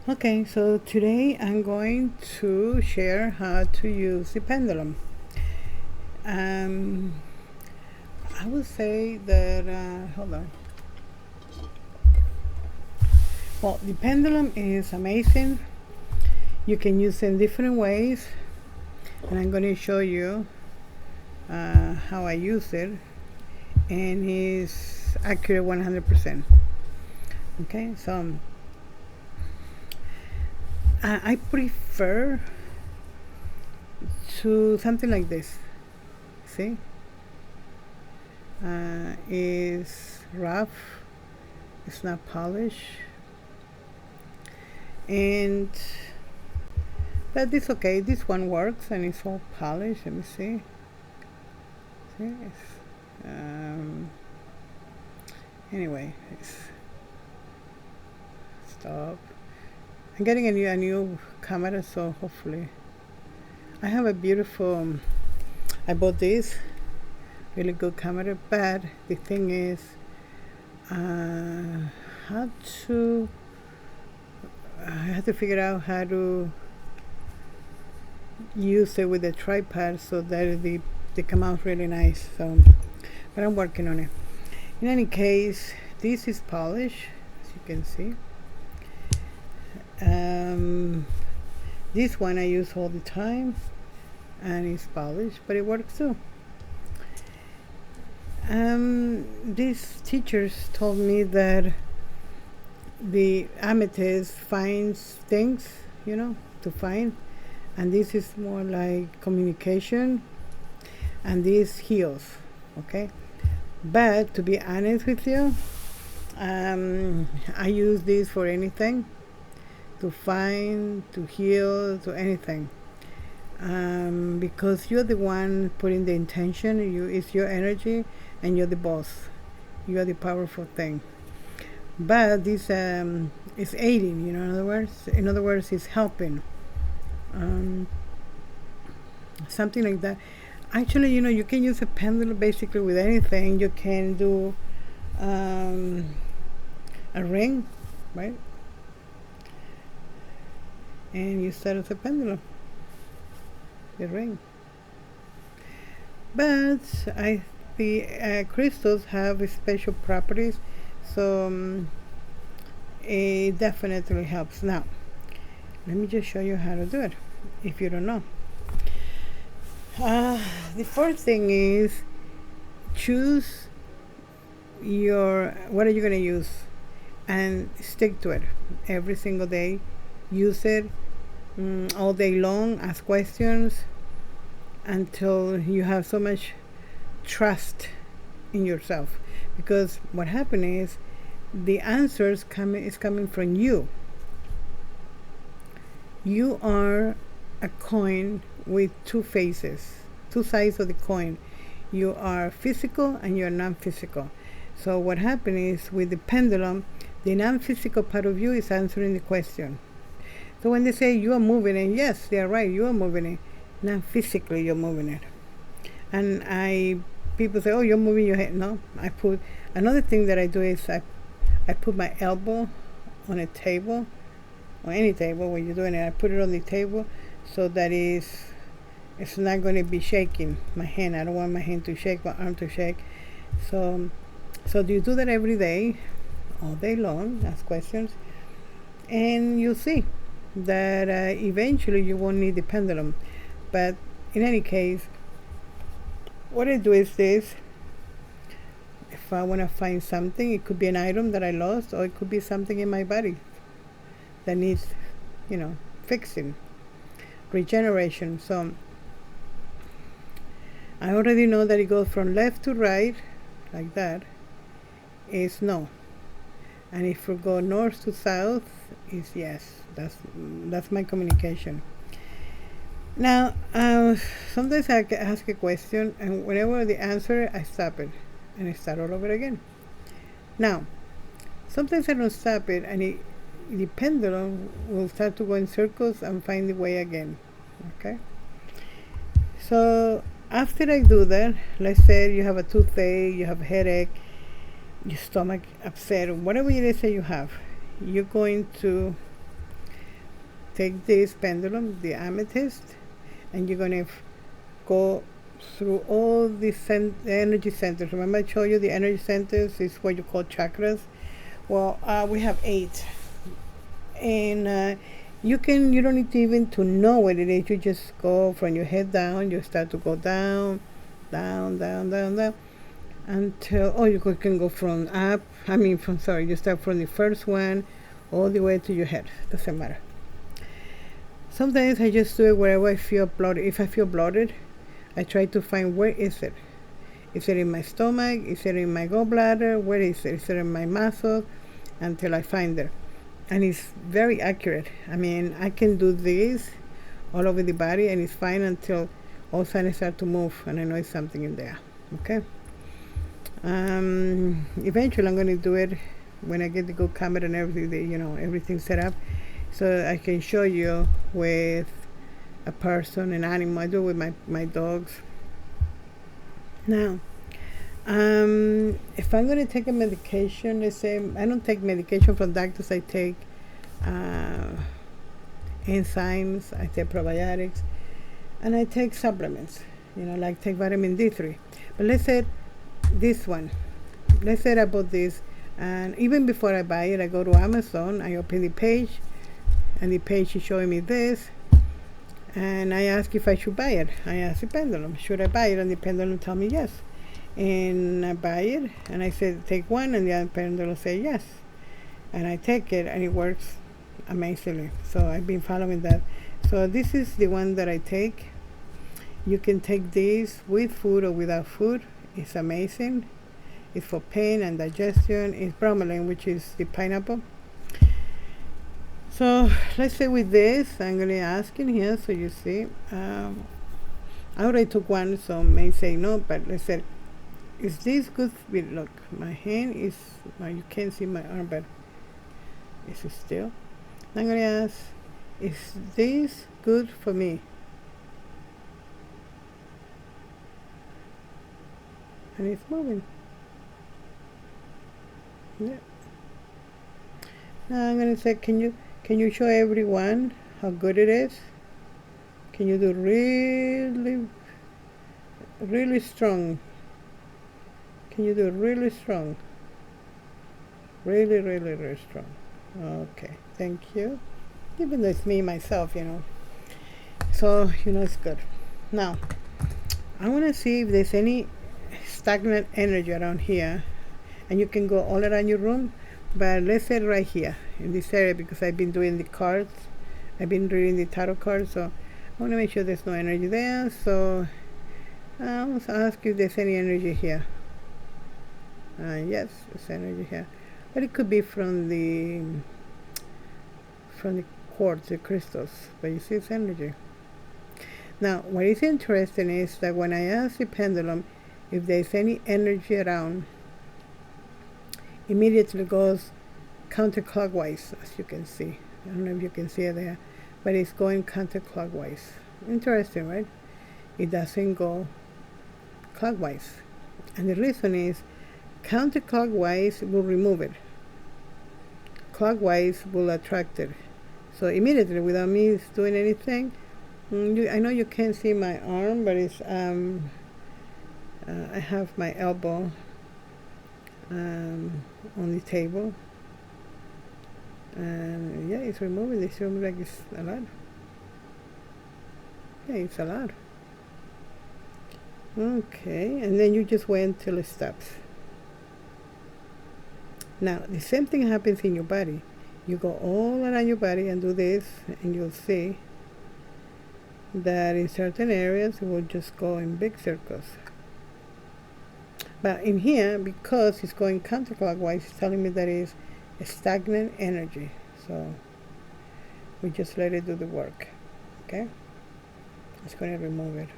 Okay, so today I'm going to share how to use the pendulum. Um, I would say that, hold on. Well, the pendulum is amazing. You can use it in different ways, and I'm going to show you how I use it, and it's accurate 100%. Okay, so I prefer to something like this. See, is rough. It's not polished, and that is okay. This one works, and it's all polished. Let me see. See, anyway, stop. I'm getting a new camera, so hopefully I have a beautiful. I bought this really good camera, but the thing is, how to. I have to figure out how to use it with a tripod so that they come out really nice. So, but I'm working on it. In any case, this is polished, as you can see. This one I use all the time, and it's polished, but it works too. These teachers told me that the amethyst finds things, to find, and this is more like communication, and this heals. Okay, but to be honest with you, I use this for anything, to find, to heal, to anything, because you're the one putting the intention. It's your energy, and you're the boss. You are the powerful thing. But this is aiding. In other words, it's helping. Something like that. Actually, you can use a pendulum basically with anything. You can do a ring, right? And you start as a pendulum, the ring. But the crystals have special properties, so it definitely helps. Now, let me just show you how to do it if you don't know. The first thing is choose what are you going to use, and stick to it every single day. Use it all day long. Ask questions until you have so much trust in yourself, because what happened is the answers coming from you. You are a coin with two faces, two sides of the coin. You are physical and you're non-physical. So what happened is, with the pendulum, the non-physical part of you is answering the question. So when they say you are moving it, yes, they are right, you are moving it. Not physically you're moving it. And people say, oh, you're moving your head. No, another thing that I do is I put my elbow on a table, or any table when you're doing it. I put it on the table so that it's not going to be shaking my hand. I don't want my hand to shake, my arm to shake. So you do that every day, all day long. Ask questions, and you'll see that eventually you won't need the pendulum. But in any case, what I do is this. If I want to find something, it could be an item that I lost, or it could be something in my body that needs, fixing, regeneration. So I already know that it goes from left to right, like that, is no. And if we go north to south, is yes. That's my communication. Now, sometimes I ask a question, and whenever the answer, I stop it, and I start all over again. Now, sometimes I don't stop it, and the pendulum will start to go in circles and find the way again. Okay? So, after I do that, let's say you have a toothache, you have a headache, your stomach upset, or whatever it is that you have, you're going to take this pendulum, the amethyst, and you're gonna go through all the energy centers. Remember I showed you the energy centers is what you call chakras. Well, we have 8, and you don't need to even to know what it is. You just go from your head down. You start to go down, down, down, down, down, until you can go from up. You start from the first one all the way to your head. Doesn't matter. Sometimes I just do it wherever I feel bloated. If I feel bloated, I try to find where is it. Is it in my stomach? Is it in my gallbladder? Where is it? Is it in my muscles? Until I find it. And it's very accurate. I can do this all over the body and it's fine until all of a sudden I start to move and I know it's something in there. Okay? Eventually I'm going to do it when I get the good camera and everything, everything set up, so I can show you with a person, an animal. I do it with my dogs. Now, if I'm going to take a medication, let's say I don't take medication from doctors. I take enzymes, I take probiotics, and I take supplements, like take vitamin D3. But let's say this one, let's say I bought this, and even before I buy it, I go to Amazon, I open the page, and the page is showing me this, and I ask if I should buy it. I ask the pendulum, should I buy it? And the pendulum tell me yes. And I buy it, and I said take one, and the other pendulum say yes. And I take it, and it works amazingly. So I've been following that. So this is the one that I take. You can take this with food or without food. It's amazing. It's for pain and digestion. It's bromelain, which is the pineapple. So let's say with this, I'm going to ask in here so you see. I already took one, so may say no, but let's say, is this good? Look, my hand is, you can't see my arm, but it's still. I'm going to ask, is this good for me? And it's moving. Yeah. Now I'm going to say, can you show everyone how good it is? Can you do really, really strong? Can you do really strong? Really, really, really strong. Okay, thank you. Even though it's me, myself, So, it's good. Now, I want to see if there's any stagnant energy around here. And you can go all around your room, but let's say right here, in this area, because I've been doing the cards. I've been reading the tarot cards, so I want to make sure there's no energy there. So, I'll ask you if there's any energy here. Yes, there's energy here. But it could be from the quartz, the crystals. But you see, it's energy. Now, what is interesting is that when I ask the pendulum if there's any energy around, immediately goes counterclockwise, as you can see. I don't know if you can see it there, but it's going counterclockwise. Interesting, right? It doesn't go clockwise. And the reason is counterclockwise will remove it. Clockwise will attract it. So immediately, without me doing anything, I know you can't see my arm, but it's I have my elbow on the table, and yeah, it's removing. It seems like it's allowed. Yeah, it's allowed. Okay, and then you just wait until it stops. Now, the same thing happens in your body. You go all around your body and do this, and you'll see that in certain areas it will just go in big circles. But in here, because it's going counterclockwise, it's telling me that it's a stagnant energy. So we just let it do the work. Okay? It's going to remove it.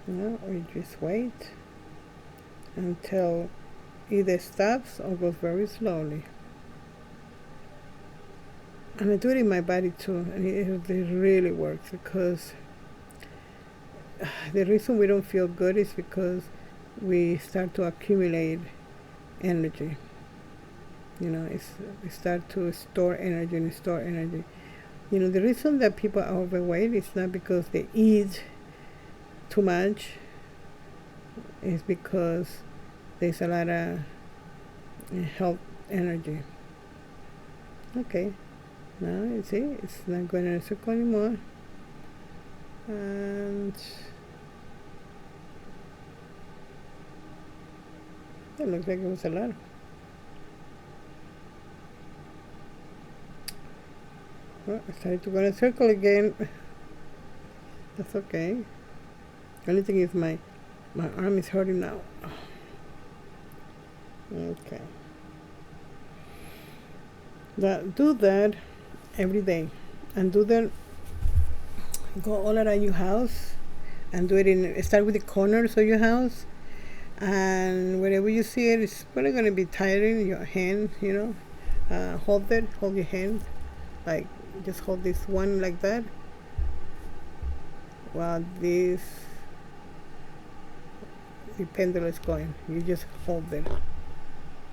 Now we just wait until either stops or goes very slowly. And I do it in my body too, and it really works, because the reason we don't feel good is because we start to accumulate energy. it start to store energy and store energy. The reason that people are overweight is not because they eat too much. It's because there's a lot of health energy. Okay, now you see it's not going in a circle anymore, and it looks like it was a lot. Well, I started to go in a circle again. That's okay. The only thing is my arm is hurting now. Okay. Do that every day, and do that. Go all around your house, and do it start with the corners of your house, and wherever you see it, it's probably going to be tiring. Your hand, hold your hand, like just hold this one like that, while the pendulum is going. You just hold it,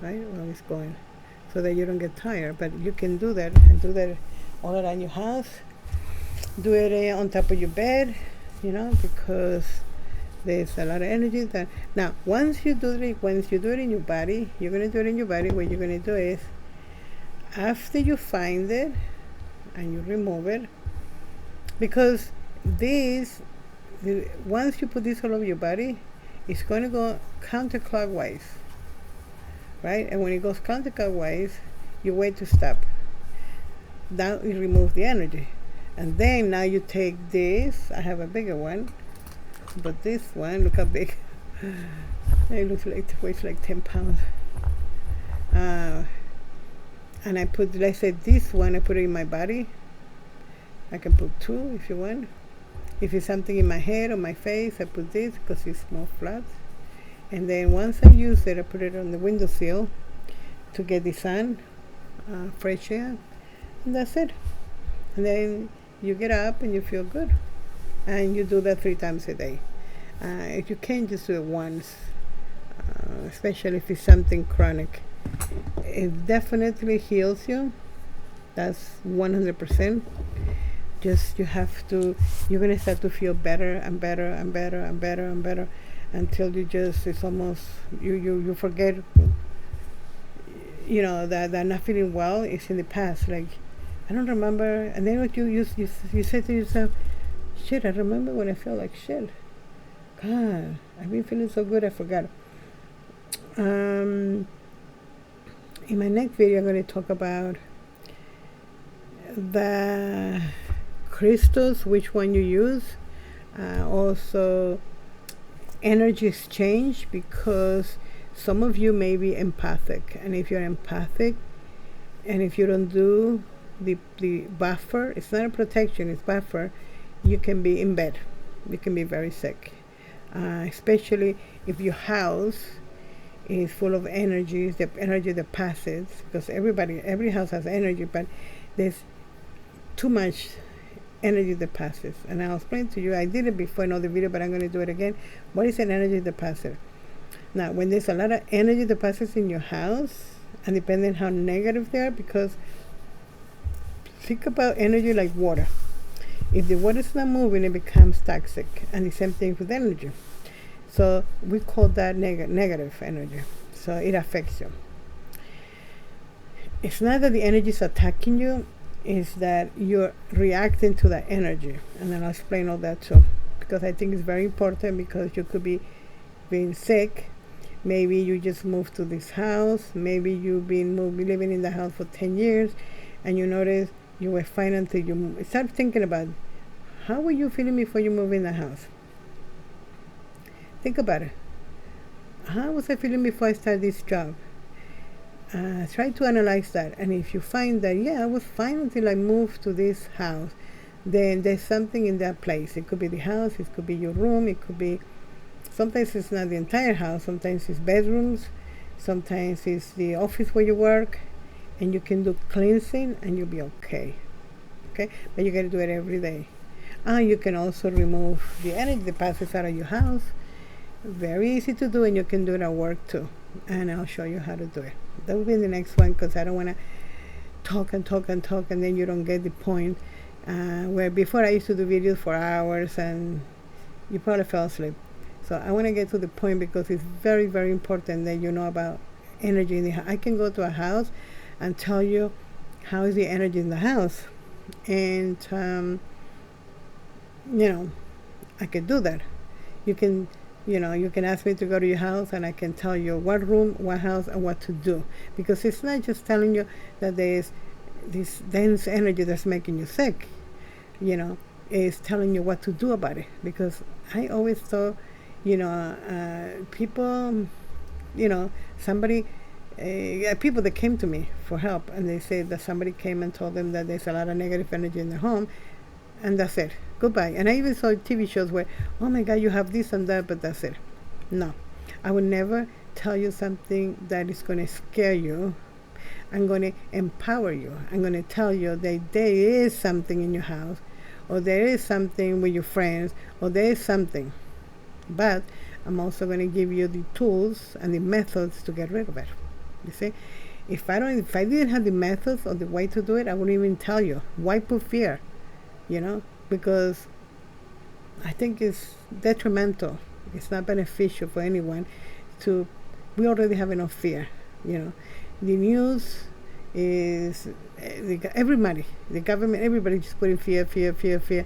right, while it's going, so that you don't get tired. But you can do that, and do that all around your house. Do it on top of your bed, because there's a lot of energy that. Now, once you do it in your body, you're going to do it in your body. What you're going to do is, after you find it and you remove it, because once you put this all over your body, it's going to go counterclockwise, right? And when it goes counterclockwise, you wait to stop. Now you remove the energy. And then now you take this. I have a bigger one, but this one, look how big. It looks like it weighs like 10 pounds. And I put, let's say this one, I put it in my body. I can put two if you want. If it's something in my head or my face, I put this because it's more flat. And then once I use it, I put it on the windowsill to get the sun, fresh air, and that's it. And then you get up and you feel good. And you do that 3 times a day. If you can't, just do it once, especially if it's something chronic. It definitely heals you. That's 100%. Just you're going to start to feel better and better and better and better and better until it's almost, you forget, that not feeling well is in the past. Like, I don't remember. And then what you say to yourself, shit, I remember when I felt like shit. God, I've been feeling so good, I forgot. In my next video, I'm going to talk about the crystals, which one you use. Also, energy exchange, because some of you may be empathic. And if you're empathic, and if you don't do the buffer, it's not a protection, it's buffer, you can be in bed. You can be very sick. Especially if your house is full of energy, the energy that passes, because every house has energy, but there's too much energy that passes. And I'll explain to you, I did it before in other video, but I'm going to do it again. What is an energy that passes? Now, when there's a lot of energy that passes in your house, and depending how negative they are, because think about energy like water. If the water is not moving, it becomes toxic. And the same thing with energy. So we call that negative energy. So it affects you. It's not that the energy is attacking you, it's that you're reacting to that energy. And then I'll explain all that too. Because I think it's very important, because you could be being sick. Maybe you just moved to this house. Maybe you've been living in the house for 10 years. And you notice you were fine until you start thinking about, how were you feeling before you moved in the house? Think about it. How was I feeling before I started this job? Try to analyze that. And if you find that, I was fine until I moved to this house, then there's something in that place. It could be the house, it could be your room, it could be, sometimes it's not the entire house, sometimes it's bedrooms, sometimes it's the office where you work, and you can do cleansing and you'll be okay. Okay? But you got to do it every day. You can also remove the energy that passes out of your house. Very easy to do, and you can do it at work too. And I'll show you how to do it. That will be the next one, because I don't want to talk and talk and talk and then you don't get the point. Where before I used to do videos for hours and you probably fell asleep. So I want to get to the point, because it's very, very important that you know about energy in the house. I can go to a house and tell you how is the energy in the house, and I can do that. You can, you can ask me to go to your house, and I can tell you what room, what house, and what to do, because it's not just telling you that there is this dense energy that's making you sick. Is telling you what to do about it, because I always thought, people, somebody, people that came to me for help, and they said that somebody came and told them that there's a lot of negative energy in their home, and that's it. Goodbye. And I even saw TV shows where, oh my God, you have this and that, but that's it. No, I would never tell you something that is going to scare you. I'm going to empower you. I'm going to tell you that there is something in your house, or there is something with your friends, or there is something. But I'm also going to give you the tools and the methods to get rid of it. You see, if I didn't have the methods or the way to do it, I wouldn't even tell you. Why put fear? Because I think it's detrimental. It's not beneficial for anyone we already have enough fear. The news is, everybody, the government, everybody just putting fear, fear, fear, fear.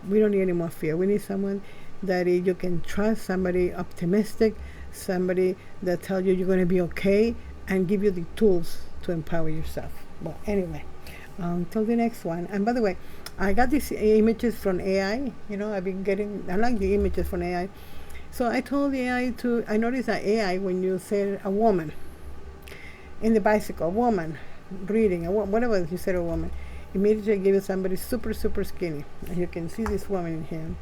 We don't need any more fear. We need someone that you can trust, somebody optimistic, somebody that tells you you're going to be okay, and give you the tools to empower yourself. Well, anyway, until the next one. And by the way, I got these images from AI. I like the images from AI. So I told the AI I noticed that AI, when you say a woman in the bicycle, a woman reading, whatever you said, a woman, immediately give you somebody super, super skinny. And you can see this woman in here.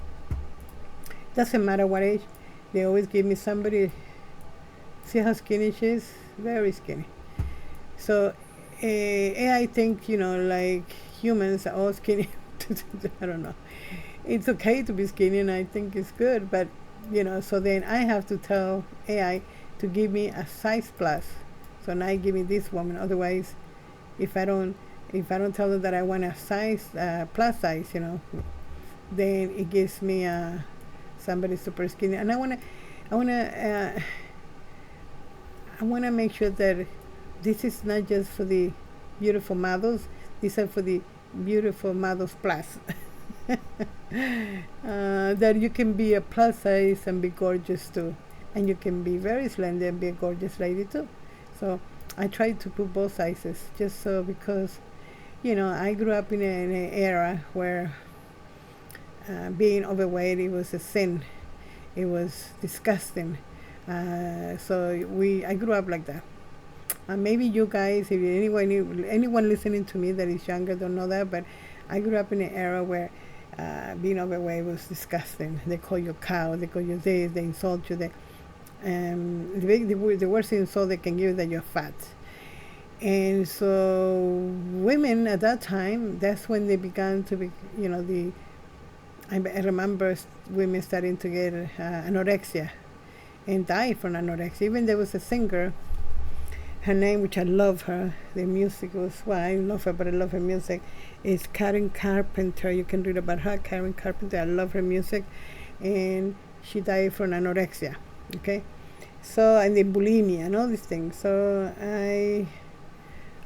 Doesn't matter what age, they always give me somebody. See how skinny she is? Very skinny. So AI think, like humans are all skinny. I don't know. It's okay to be skinny, and I think it's good, but so then I have to tell AI to give me a size plus. So now give me this woman. Otherwise, if I don't tell them that I want a size plus size, then it gives me somebody super skinny. And I wanna make sure that this is not just for the beautiful models. These are for the beautiful models plus. That you can be a plus size and be gorgeous too, and you can be very slender and be a gorgeous lady too. So I try to put both sizes, just so, because I grew up in an era where being overweight, it was a sin, it was disgusting. So I grew up like that. Maybe you guys, if anyone listening to me that is younger, don't know that, but I grew up in an era where being overweight was disgusting. They call you cow, they call you this, they insult you. The worst insult they can give is that you're fat. And so women at that time, that's when they began to be, I remember women starting to get anorexia and die from anorexia. Even there was a singer, her name, which I love her, the music was, well, I love her, but I love her music, is Karen Carpenter. You can read about her, Karen Carpenter. I love her music. And she died from anorexia, okay? So, and the bulimia and all these things. So I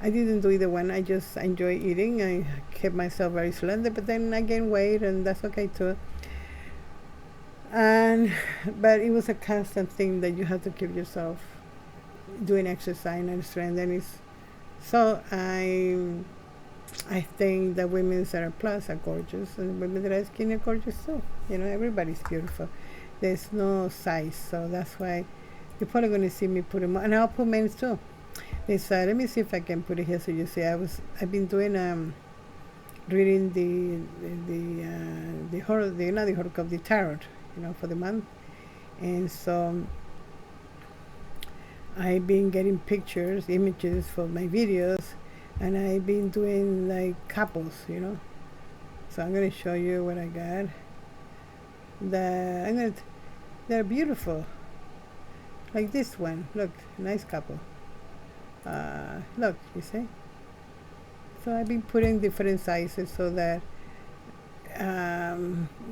didn't do either one. I just enjoy eating. I kept myself very slender, but then I gained weight, and that's okay too. But it was a constant thing that you have to keep yourself doing exercise and strength. And so I think that women that are plus are gorgeous, and women that are skinny are gorgeous too. Everybody's beautiful. There's no size, so that's why you're probably going to see me put them on, and I'll put men's too. Let me see if I can put it here so you see. I've been doing reading the horoscope, the tarot, for the month, and so I've been getting pictures, images for my videos, and I've been doing like couples, So I'm going to show you what I got. They're beautiful. Like this one, look, nice couple. look, you see. So I've been putting different sizes so that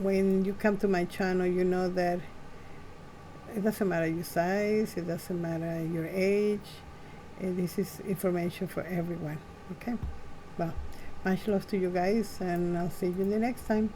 when you come to my channel, you know that it doesn't matter your size, it doesn't matter your age. This is information for everyone. Okay. Well, much love to you guys, and I'll see you in the next time.